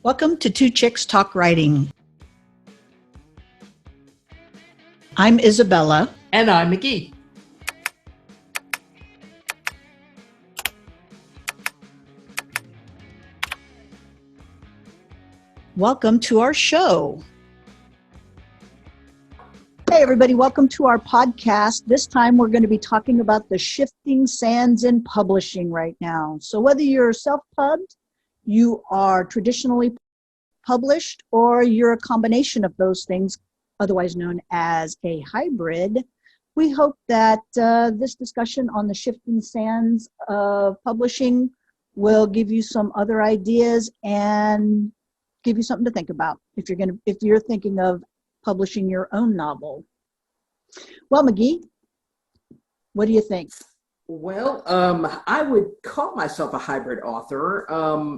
Welcome to Two Chicks Talk Writing. I'm Isabella. And I'm McGee. Welcome to our show. Hey everybody, welcome to our podcast. This time we're going to be talking about the shifting sands in publishing right now. So whether you're self-pubbed, you are traditionally published, or you're a combination of those things, otherwise known as a hybrid, we hope that this discussion on the shifting sands of publishing will give you some other ideas and give you something to think about if you're thinking of publishing your own novel. Well, McGee, what do you think? Well, I would call myself a hybrid author.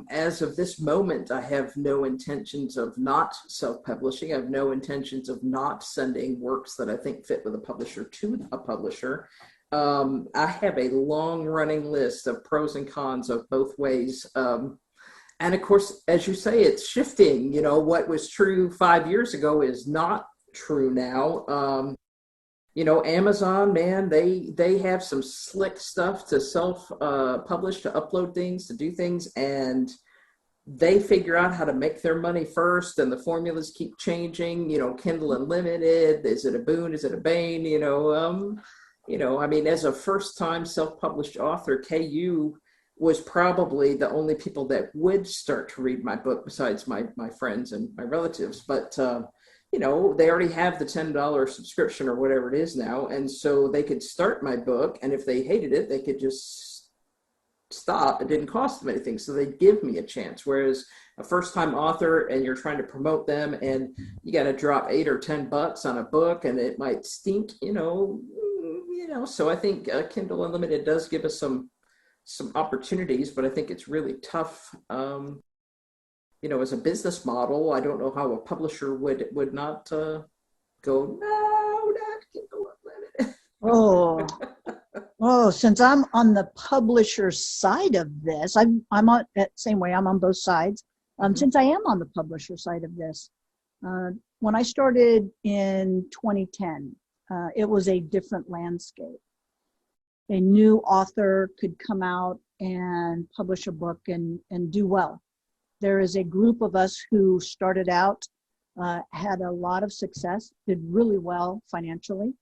As of this moment, I have no intentions of not self-publishing. I have no intentions of not sending works that I think fit with a publisher to a publisher. I have a long-running list of pros and cons of both ways. And of course, as you say, it's shifting. You know, what was true 5 years ago is not true now. Amazon, man, they have some slick stuff to self-publish, to upload things, to do things, and they figure out how to make their money first, and the formulas keep changing. Kindle Unlimited, is it a boon, is it a bane? As a first-time self-published author, KU was probably the only people that would start to read my book besides my friends and my relatives, but they already have the $10 subscription or whatever it is now. And so they could start my book, and if they hated it, they could just stop. It didn't cost them anything. So they give me a chance. Whereas a first-time author, and you're trying to promote them, and you got to drop $8 or $10 on a book, and it might stink, So I think Kindle Unlimited does give us some opportunities, but I think it's really tough. As a business model, I don't know how a publisher would not go, no, not Kindle Unlimited. Since I'm on the publisher side of this, I'm on that same way. I'm on both sides. Since I am on the publisher side of this, when I started in 2010, it was a different landscape. A new author could come out and publish a book and do well. There is a group of us who started out, had a lot of success, did really well financially.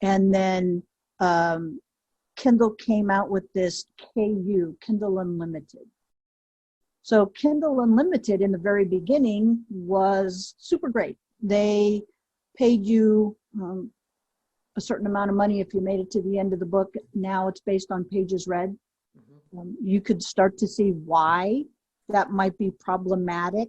And then Kindle came out with this KU, Kindle Unlimited. So Kindle Unlimited in the very beginning was super great. They paid you a certain amount of money if you made it to the end of the book. Now it's based on pages read. You could start to see why that might be problematic.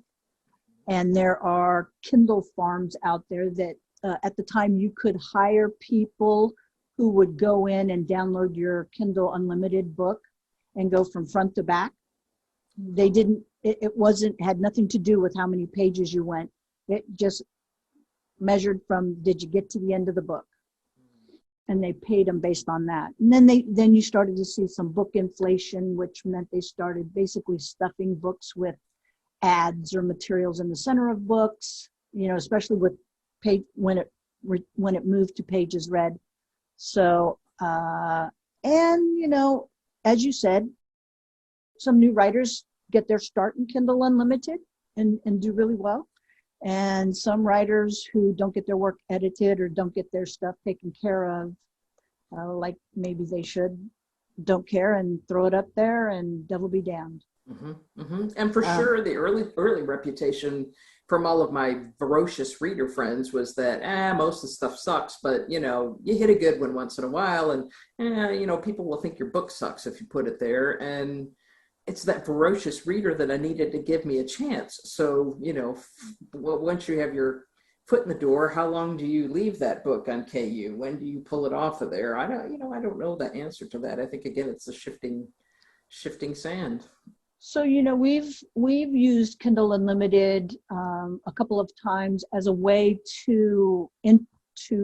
And there are Kindle farms out there that at the time you could hire people who would go in and download your Kindle Unlimited book and go from front to back. They didn't, had nothing to do with how many pages you went. It just measured from, did you get to the end of the book? And they paid them based on that. And then you started to see some book inflation, which meant they started basically stuffing books with ads or materials in the center of books, especially with when it moved to pages read. So, as you said, some new writers get their start in Kindle Unlimited and do really well. And some writers who don't get their work edited or don't get their stuff taken care of, like maybe they should, don't care and throw it up there and devil be damned. And for sure, the early reputation from all of my voracious reader friends was that, most of the stuff sucks, but, you hit a good one once in a while, and, people will think your book sucks if you put it there. And it's that voracious reader that I needed to give me a chance. So, once you have your foot in the door, how long do you leave that book on KU? When do you pull it off of there? I don't know the answer to that. I think, again, it's the shifting sand. So, we've used Kindle Unlimited a couple of times as a way to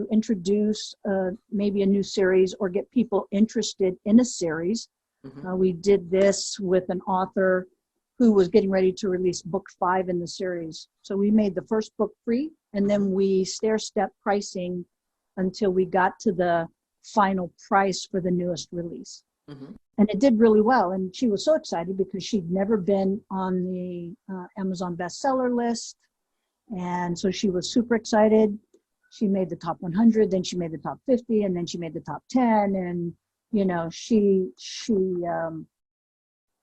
introduce maybe a new series or get people interested in a series. We did this with an author who was getting ready to release book 5 in the series. So we made the first book free, and then we stair-step pricing until we got to the final price for the newest release. Mm-hmm. And it did really well. And she was so excited because she'd never been on the Amazon bestseller list. And so she was super excited. She made the top 100, then she made the top 50, and then she made the top 10. And, you know, she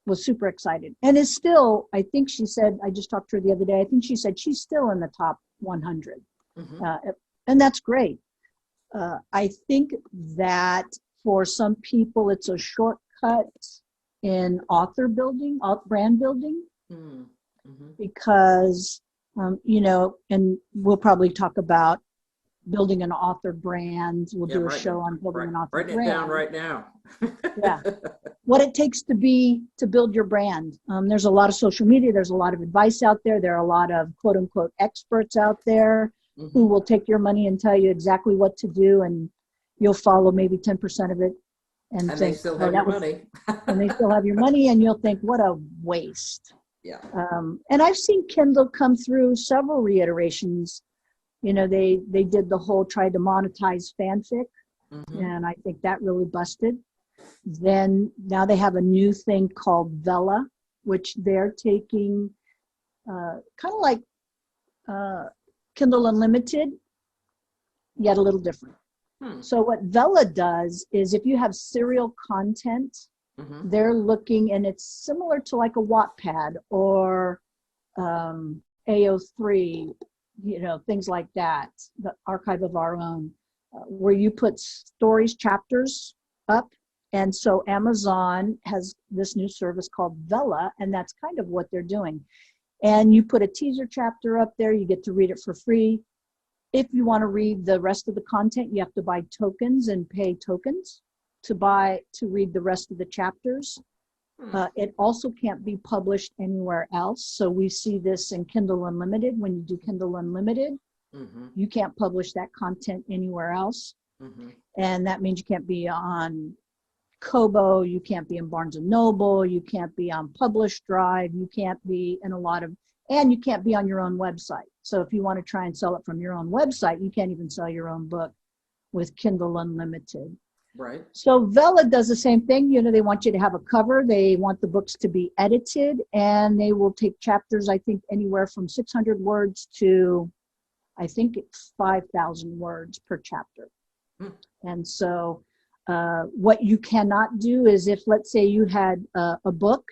was super excited and is still, I think she said, I just talked to her the other day, I think she said she's still in the top 100. Mm-hmm. And that's great. I think that for some people, it's a shortcut in author building, brand building, Mm-hmm. because, you know, and we'll probably talk about building an author brand. We'll do a show on building an author brand. Write it down right now. Yeah. What it takes to build your brand. There's a lot of social media. There's a lot of advice out there. There are a lot of quote unquote experts out there who will take your money and tell you exactly what to do. And you'll follow maybe 10% of it. And think, they still have your money. And they still have your money. And you'll think, what a waste. Yeah. And I've seen Kindle come through several reiterations. You know, they did the whole tried to monetize fanfic. Mm-hmm. And I think that really busted. Then now they have a new thing called Vella, which they're taking kind of like Kindle Unlimited, yet a little different. So what Vella does is if you have serial content, they're looking, and it's similar to like a Wattpad or AO3, you know, things like that, the archive of our own, where you put stories, chapters up. And so Amazon has this new service called Vella, and that's kind of what they're doing. And you put a teaser chapter up there, you get to read it for free. If you want to read the rest of the content, you have to buy tokens and pay tokens to read the rest of the chapters. It also can't be published anywhere else. So we see this in Kindle Unlimited. When you do Kindle Unlimited, you can't publish that content anywhere else. And that means you can't be on Kobo, you can't be in Barnes and Noble, you can't be on Publish Drive, you can't be in and you can't be on your own website. So if you want to try and sell it from your own website, you can't even sell your own book with Kindle Unlimited. Right. So Vella does the same thing. You know, they want you to have a cover. They want the books to be edited, and they will take chapters, I think, anywhere from 600 words to, I think, 5,000 words per chapter. And so what you cannot do is if, let's say, you had a book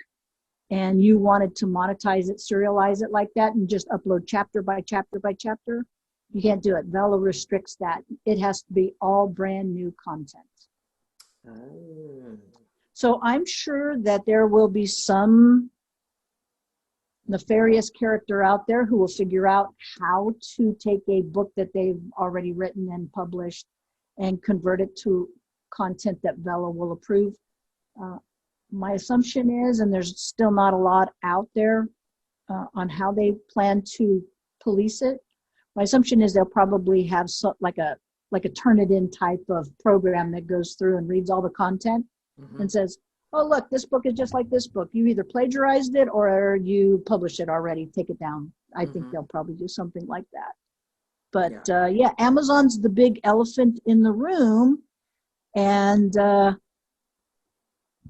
and you wanted to monetize it, serialize it like that, and just upload chapter by chapter by chapter, you can't do it. Vella restricts that. It has to be all brand new content. So I'm sure that there will be some nefarious character out there who will figure out how to take a book that they've already written and published and convert it to content that Vella will approve. My assumption is, and there's still not a lot out there on how they plan to police it. My assumption is they'll probably have like a Turnitin type of program that goes through and reads all the content and says, oh, look, this book is just like this book. You either plagiarized it or you published it already. Take it down. I think they'll probably do something like that. But yeah, Amazon's the big elephant in the room. And,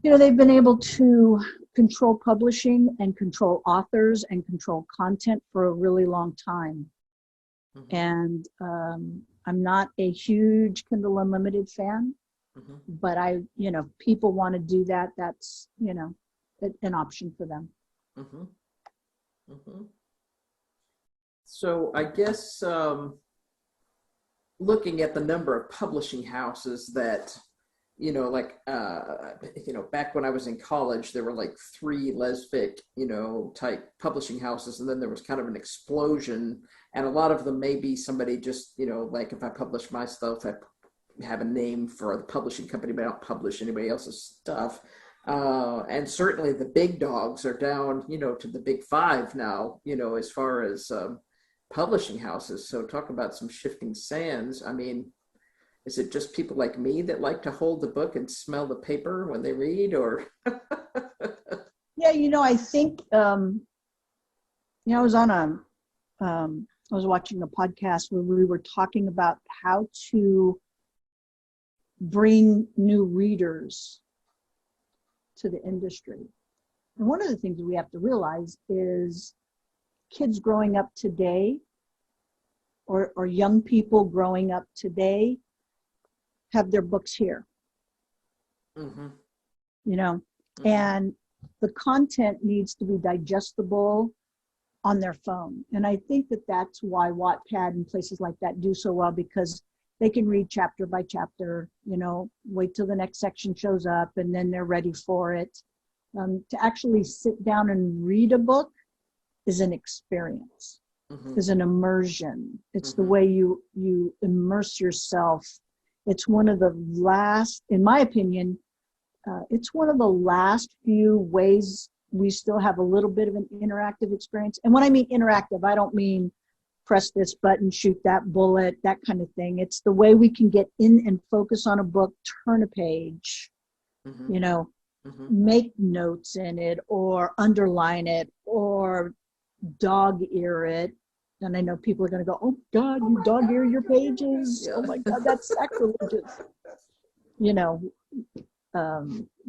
you know, they've been able to control publishing and control authors and control content for a really long time. And I'm not a huge Kindle Unlimited fan, but you know, people want to do that. That's, you know, an option for them. So I guess looking at the number of publishing houses that, you know, like, you know, back when I was in college, there were like 3 lesfic, you know, type publishing houses. And then there was kind of an explosion. And a lot of them may be somebody just, you know, like if I publish my stuff, I have a name for the publishing company, but I don't publish anybody else's stuff. And certainly the big dogs are down, you know, to the big 5 now, you know, as far as publishing houses. So talk about some shifting sands. I mean, is it just people like me that like to hold the book and smell the paper when they read, or? Yeah, I think, I was on I was watching a podcast where we were talking about how to bring new readers to the industry. And one of the things we have to realize is kids growing up today or young people growing up today have their books here, Mm-hmm. And the content needs to be digestible on their phone. And I think that that's why Wattpad and places like that do so well, because they can read chapter by chapter, wait till the next section shows up and then they're ready for it. To actually sit down and read a book is an experience, is an immersion. It's the way you immerse yourself. It's one of the last, in my opinion, it's one of the last few ways we still have a little bit of an interactive experience. And when I mean interactive, I don't mean press this button, shoot that bullet, that kind of thing. It's the way we can get in and focus on a book, turn a page, make notes in it or underline it or dog ear it. And I know people are going to go, oh God, you dog ear your pages. Yeah. Oh my God, that's sacrilegious.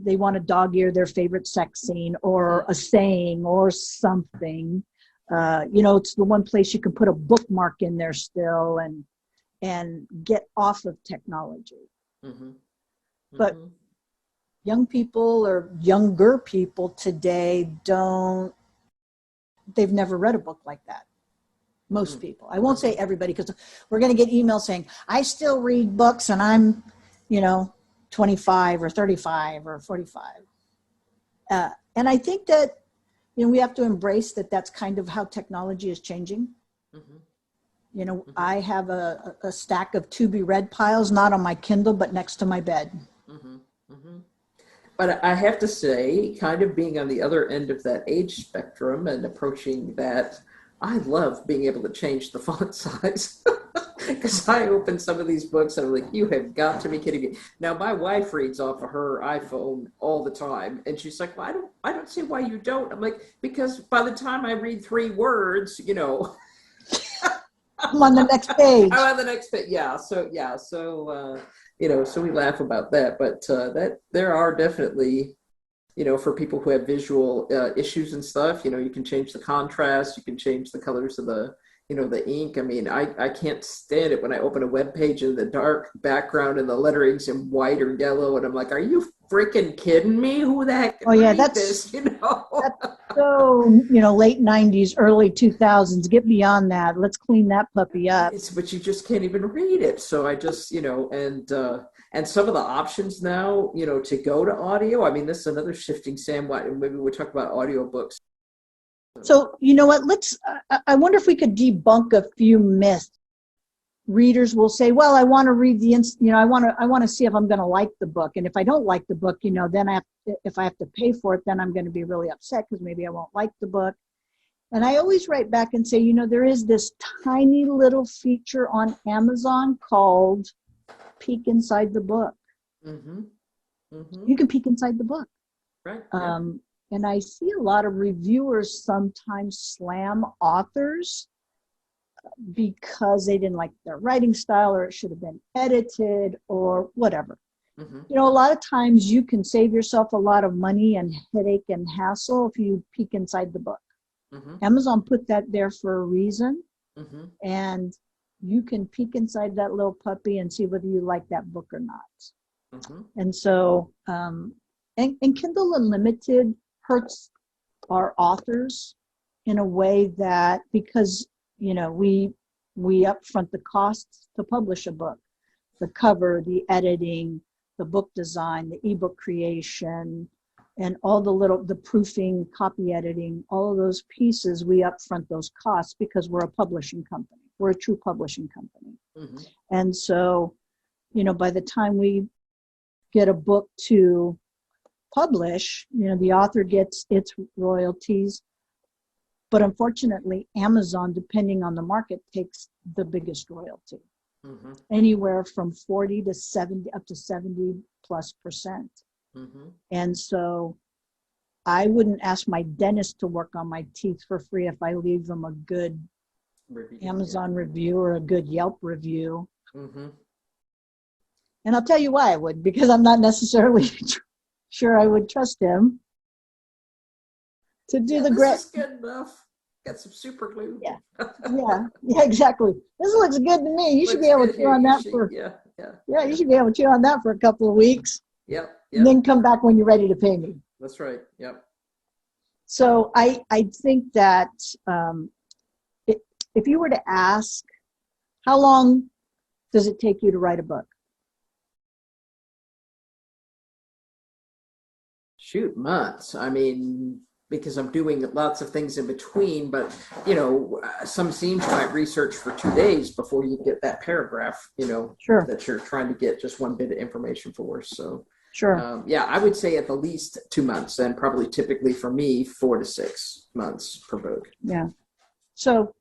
They want to dog ear their favorite sex scene or a saying or something. It's the one place you can put a bookmark in there still and get off of technology. But young people or younger people today they've never read a book like that. Most people. I won't say everybody, because we're going to get emails saying, I still read books and I'm, 25 or 35 or 45. And I think that, we have to embrace that that's kind of how technology is changing. I have a stack of to be read piles, not on my Kindle, but next to my bed. But I have to say, kind of being on the other end of that age spectrum and approaching that, I love being able to change the font size. Because I open some of these books and I'm like, you have got to be kidding me. Now, my wife reads off of her iPhone all the time. And she's like, well, I don't see why you don't. I'm like, because by the time I read 3 words, I'm on the next page. I'm on the next page. So we laugh about that. But that there are definitely, for people who have visual issues and stuff, you can change the contrast, you can change the colors of the ink. I mean, I can't stand it when I open a web page and the dark background and the lettering's in white or yellow, and I'm like, are you freaking kidding me? Who the heck? Oh yeah, that's that's so late 90s, early 2000s. Get beyond that. Let's clean that puppy up. But you just can't even read it. So I just and some of the options now, to go to audio. I mean, this is another shifting sandwich. Maybe we'll talk about audiobooks. So, what, I wonder if we could debunk a few myths. Readers will say, well, I want to read I want to see if I'm going to like the book. And if I don't like the book, then if I have to pay for it, then I'm going to be really upset because maybe I won't like the book. And I always write back and say, there is this tiny little feature on Amazon called peek inside the book. You can peek inside the book. Right. And I see a lot of reviewers sometimes slam authors because they didn't like their writing style or it should have been edited or whatever. A lot of times you can save yourself a lot of money and headache and hassle if you peek inside the book. Amazon put that there for a reason. And you can peek inside that little puppy and see whether you like that book or not. And so, and Kindle Unlimited hurts our authors in a way that, because we upfront the costs to publish a book, the cover, the editing, the book design, the ebook creation, and all the proofing, copy editing, all of those pieces, we upfront those costs because we're a publishing company. We're a true publishing company. And so, by the time we get a book to publish, the author gets its royalties, but unfortunately Amazon, depending on the market, takes the biggest royalty, anywhere from 40 to 70 up to 70+%. And so I wouldn't ask my dentist to work on my teeth for free if I leave them a good Amazon review or a good Yelp review. Mm-hmm. And I'll tell you why I would, because I'm not necessarily sure I would trust him to do the This is good enough. Got some super glue. Yeah, yeah, exactly. This looks good to me. You should be able to chew on that for you should be able to chew on that for a couple of weeks. Yep. And then come back when you're ready to pay me. That's right. Yep. So I think that if you were to ask, how long does it take you to write a book? Shoot, months. I mean, because I'm doing lots of things in between, but some scenes you might research for 2 days before you get that paragraph, Sure. that you're trying to get just one bit of information for. So sure. I would say at the least 2 months, and probably typically for me, 4 to 6 months per book. Yeah. So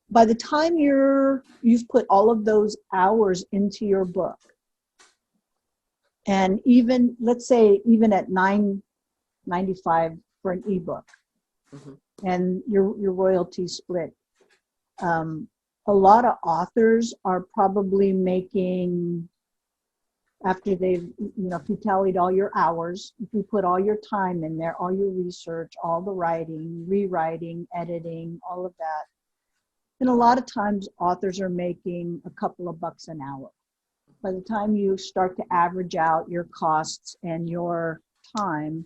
by the time you've put all of those hours into your book, and even, let's say, even at $9.95 for an ebook, mm-hmm. and your royalty split, a lot of authors are probably making, after they've, if you tallied all your hours, if you put all your time in there, all your research, all the writing, rewriting, editing, all of that, and a lot of times authors are making a couple of bucks an hour. By the time you start to average out your costs and your time,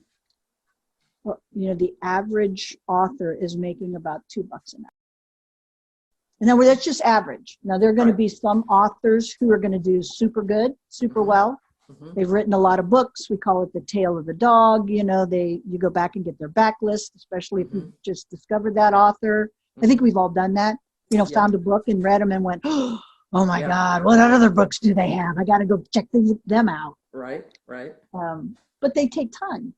the average author is making about $2 an hour. And then that's just average. Now, there are going to be some authors who are going to do super good, super well. Mm-hmm. They've written a lot of books. We call it the tail of the dog. You go back and get their backlist, especially if you've just discovered that author. I think we've all done that. Found a book and read them and went, oh my God, what other books do they have? I got to go check them out. Right. But they take time,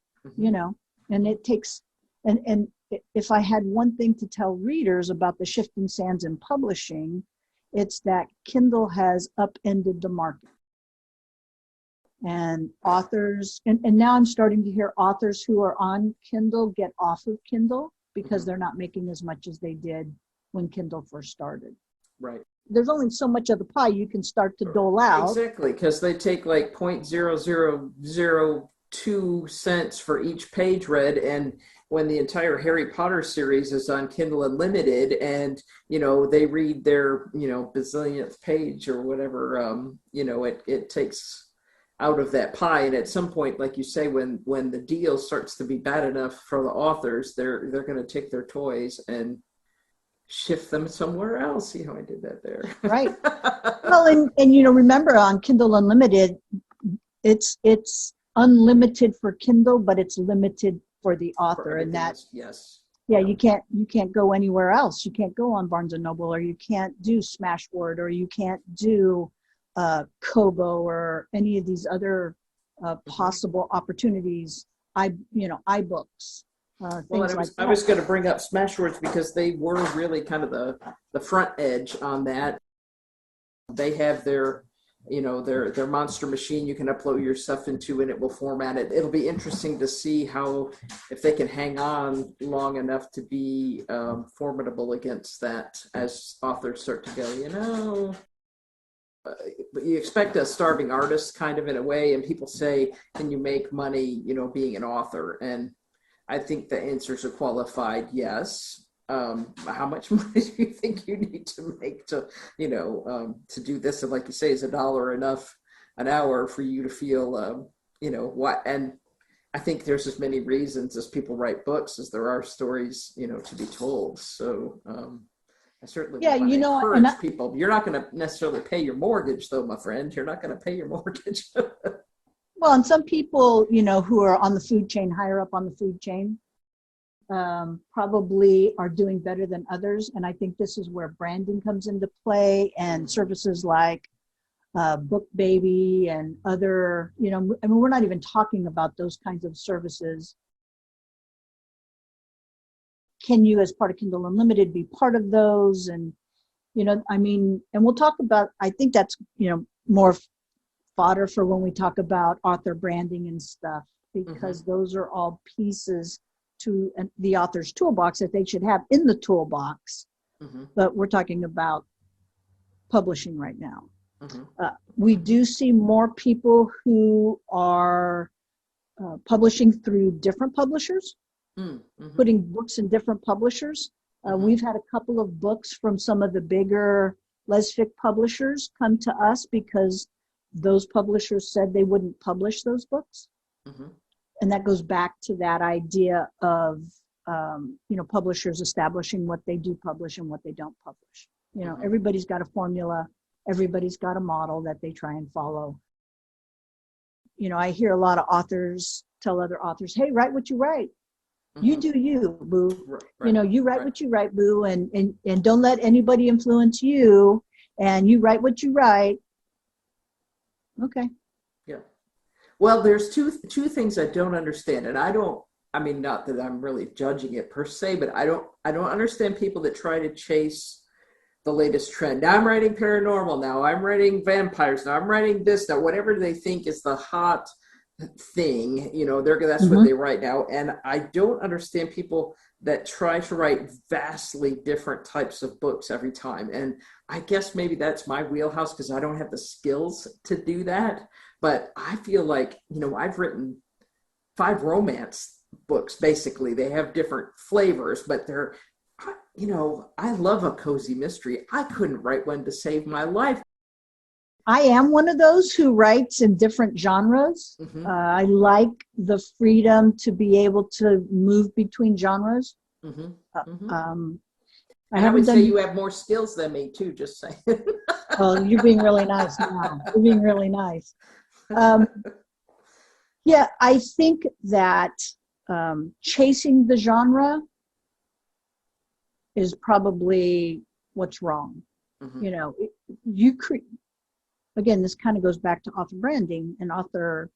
and it takes, and if I had one thing to tell readers about the shifting sands in publishing, it's that Kindle has upended the market. And authors, and now I'm starting to hear authors who are on Kindle get off of Kindle because they're not making as much as they did when Kindle first started. Right. There's only so much of the pie you can start to dole out. Exactly, because they take like 0.0002 cents for each page read, and when the entire Harry Potter series is on Kindle Unlimited, and they read their bazillionth page or whatever, it takes out of that pie. And at some point, like you say, when the deal starts to be bad enough for the authors, they're going to take their toys and shift them somewhere else. See how I did that there? Right. Well, and remember, on Kindle Unlimited, it's unlimited for Kindle, but it's limited for the author, and that you can't go anywhere else. You can't go on Barnes and Noble, or you can't do Smashword, or you can't do Kobo, or any of these other possible opportunities. iBooks. I was going to bring up Smashwords because they were really kind of the front edge on that. They have their monster machine you can upload your stuff into, and it will format it. It'll be interesting to see if they can hang on long enough to be formidable against that as authors start to go, but you expect a starving artist kind of in a way, and people say, can you make money, being an author? And I think the answers are qualified yes. How much money do you think you need to make to do this? And like you say, is $1 enough an hour for you to feel, what? And I think there's as many reasons as people write books as there are stories, to be told. So I certainly want to encourage people. You're not going to necessarily pay your mortgage, though, my friend. You're not going to pay your mortgage. Well, and some people, who are on the food chain, higher up on the food chain, probably are doing better than others. And I think this is where branding comes into play, and services like Book Baby and other, we're not even talking about those kinds of services. Can you, as part of Kindle Unlimited, be part of those? And, and we'll talk about, I think that's, more fodder for when we talk about author branding and stuff, because those are all pieces to the author's toolbox that they should have in the toolbox. But we're talking about publishing right now. We do see more people who are publishing through different publishers, putting books in different publishers. We've had a couple of books from some of the bigger lesfic publishers come to us because those publishers said they wouldn't publish those books. And that goes back to that idea of, publishers establishing what they do publish and what they don't publish. Everybody's got a formula. Everybody's got a model that they try and follow. I hear a lot of authors tell other authors, hey, write what you write. You do you, boo. Right. You write what you write, boo, and don't let anybody influence you, and you write what you write. Okay. Yeah. Well, there's two things I don't understand, and not that I'm really judging it per se, but I don't understand people that try to chase the latest trend. Now I'm writing paranormal. Now I'm writing vampires. Now I'm writing this. Now whatever they think is the hot thing, that's what they write now. And I don't understand people that try to write vastly different types of books every time. And I guess maybe that's my wheelhouse because I don't have the skills to do that. But I feel like, I've written 5 romance books, basically. They have different flavors, but they're, I love a cozy mystery. I couldn't write one to save my life. I am one of those who writes in different genres. I like the freedom to be able to move between genres. I would say you have more skills than me too, just saying. Oh, you're being really nice now. You're being really nice. Yeah, I think that chasing the genre is probably what's wrong. Again, this kind of goes back to author branding and author,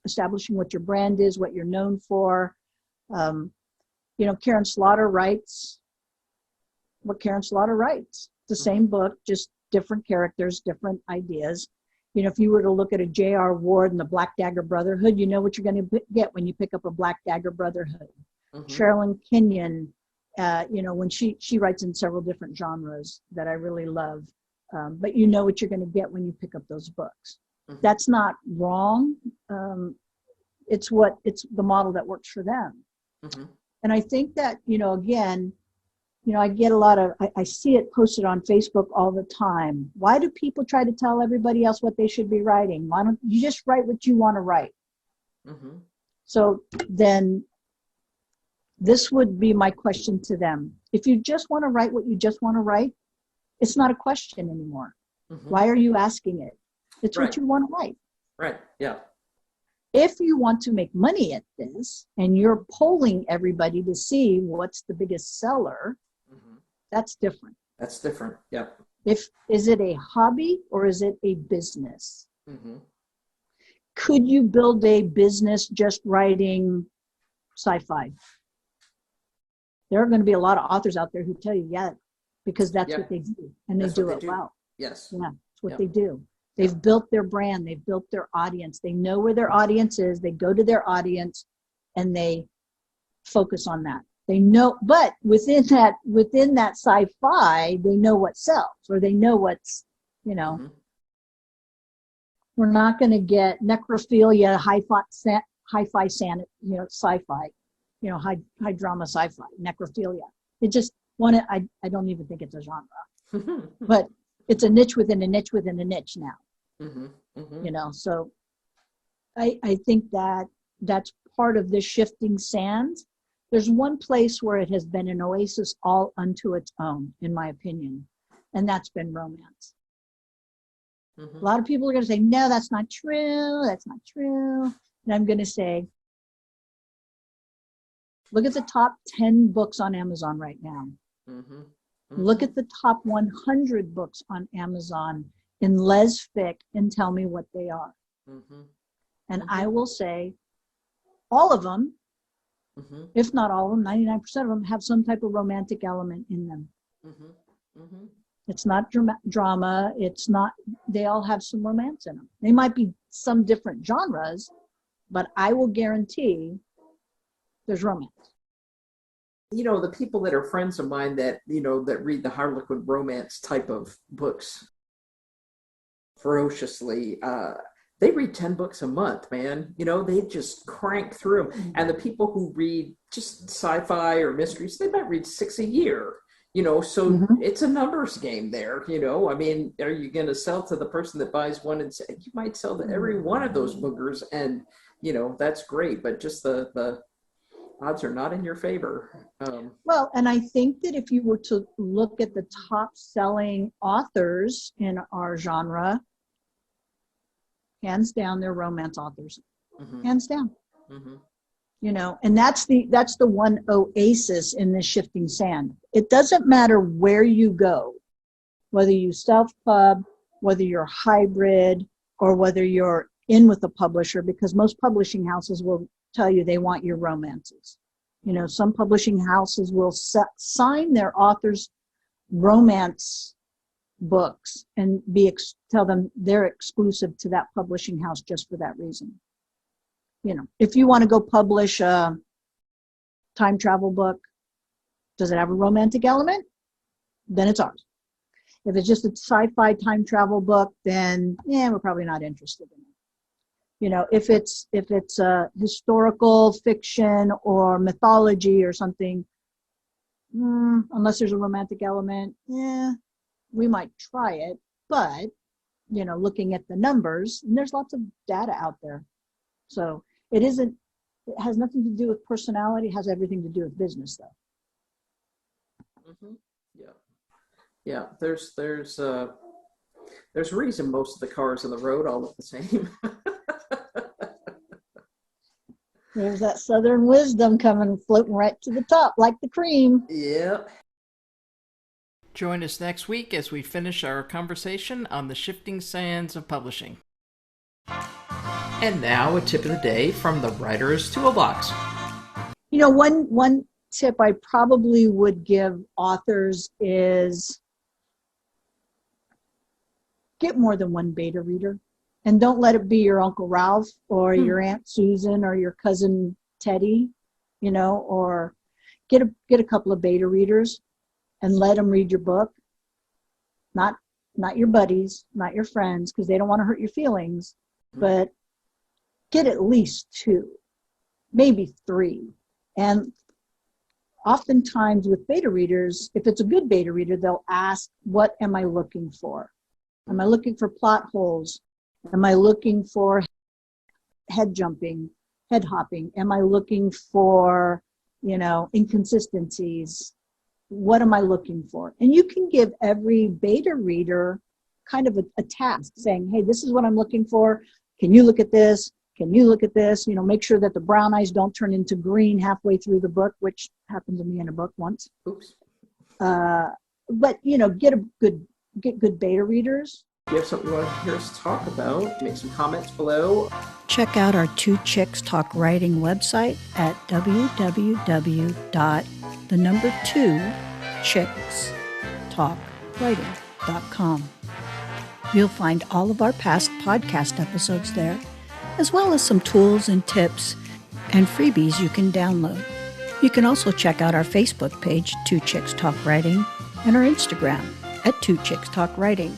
establishing what your brand is, what you're known for. Karen Slaughter writes what Karen Slaughter writes. The same book, just different characters, different ideas. If you were to look at a J.R. Ward and the Black Dagger Brotherhood, you know what you're going to get when you pick up a Black Dagger Brotherhood. Sherilyn Kenyon, when she writes in several different genres that I really love. But you know what you're going to get when you pick up those books. That's not wrong. It's the model that works for them. And I think that, again, I get a lot of, I see it posted on Facebook all the time. Why do people try to tell everybody else what they should be writing? Why don't you just write what you want to write? So then this would be my question to them. If you just want to write what you just want to write, it's not a question anymore. Why are you asking it? It's what you want to write. Right. Yeah. If you want to make money at this and you're polling everybody to see what's the biggest seller, that's different. That's different. Yeah. Is it a hobby or is it a business? Could you build a business just writing sci-fi? There are going to be a lot of authors out there who tell you, yeah, because that's what they do, and they do it well. Yes. Yeah, it's what they do. They've built their brand. They've built their audience. They know where their audience is. They go to their audience, and they focus on that. They know, but within that sci-fi, they know what sells, or they know what's, We're not going to get necrophilia, hi-fi, sci-fi, high drama sci-fi, necrophilia. It just. I don't even think it's a genre, but it's a niche within a niche within a niche now. So I think that's part of this shifting sands. There's one place where it has been an oasis all unto its own, in my opinion, and that's been romance. A lot of people are going to say, no, that's not true. That's not true. And I'm going to say, look at the top 10 books on Amazon right now. Look at the top 100 books on Amazon in lesfic and tell me what they are. And I will say all of them, if not all of them, 99% of them have some type of romantic element in them. It's not drama. It's not, they all have some romance in them. They might be some different genres, but I will guarantee there's romance. The people that are friends of mine that, that read the Harlequin romance type of books ferociously, they read 10 books a month, man. They just crank through them. And the people who read just sci-fi or mysteries, they might read 6 a year, so it's a numbers game there. I mean, are you going to sell to the person that buys one and say, you might sell to every one of those boogers, and, that's great, but just the odds are not in your favor. Well, and I think that if you were to look at the top selling authors in our genre, hands down, they're romance authors. Hands down. And that's the one oasis in this shifting sand. It doesn't matter where you go, whether you self-pub, whether you're hybrid, or whether you're in with a publisher, because most publishing houses will tell you they want your romances. Some publishing houses will sign their authors romance books and tell them they're exclusive to that publishing house just for that reason. If you want to go publish a time travel book, does it have a romantic element? Then it's ours. If it's just a sci-fi time travel book, then we're probably not interested in it. If it's a historical fiction or mythology or something, unless there's a romantic element, we might try it. But, looking at the numbers, and there's lots of data out there. So it has nothing to do with personality, it has everything to do with business, though. Yeah. There's a reason most of the cars on the road all look the same. There's that Southern wisdom coming, floating right to the top like the cream. Yeah. Join us next week as we finish our conversation on the shifting sands of publishing. And now a tip of the day from the Writers Toolbox. One tip I probably would give authors is get more than one beta reader. And don't let it be your Uncle Ralph or your Aunt Susan or your cousin Teddy, or get a couple of beta readers and let them read your book. Not your buddies, not your friends, because they don't want to hurt your feelings, but get at least 2, maybe 3. And oftentimes with beta readers, if it's a good beta reader, they'll ask, what am I looking for? Am I looking for plot holes? Am I looking for head hopping? Am I looking for, inconsistencies? What am I looking for? And you can give every beta reader kind of a task saying, hey, this is what I'm looking for. Can you look at this? Can you look at this? Make sure that the brown eyes don't turn into green halfway through the book, which happened to me in a book once. Oops. But, get good beta readers. If you have something you want to hear us talk about, make some comments below. Check out our Two Chicks Talk Writing website at www.2chickstalkwriting.com. You'll find all of our past podcast episodes there, as well as some tools and tips and freebies you can download. You can also check out our Facebook page, Two Chicks Talk Writing, and our Instagram at Two Chicks Talk Writing.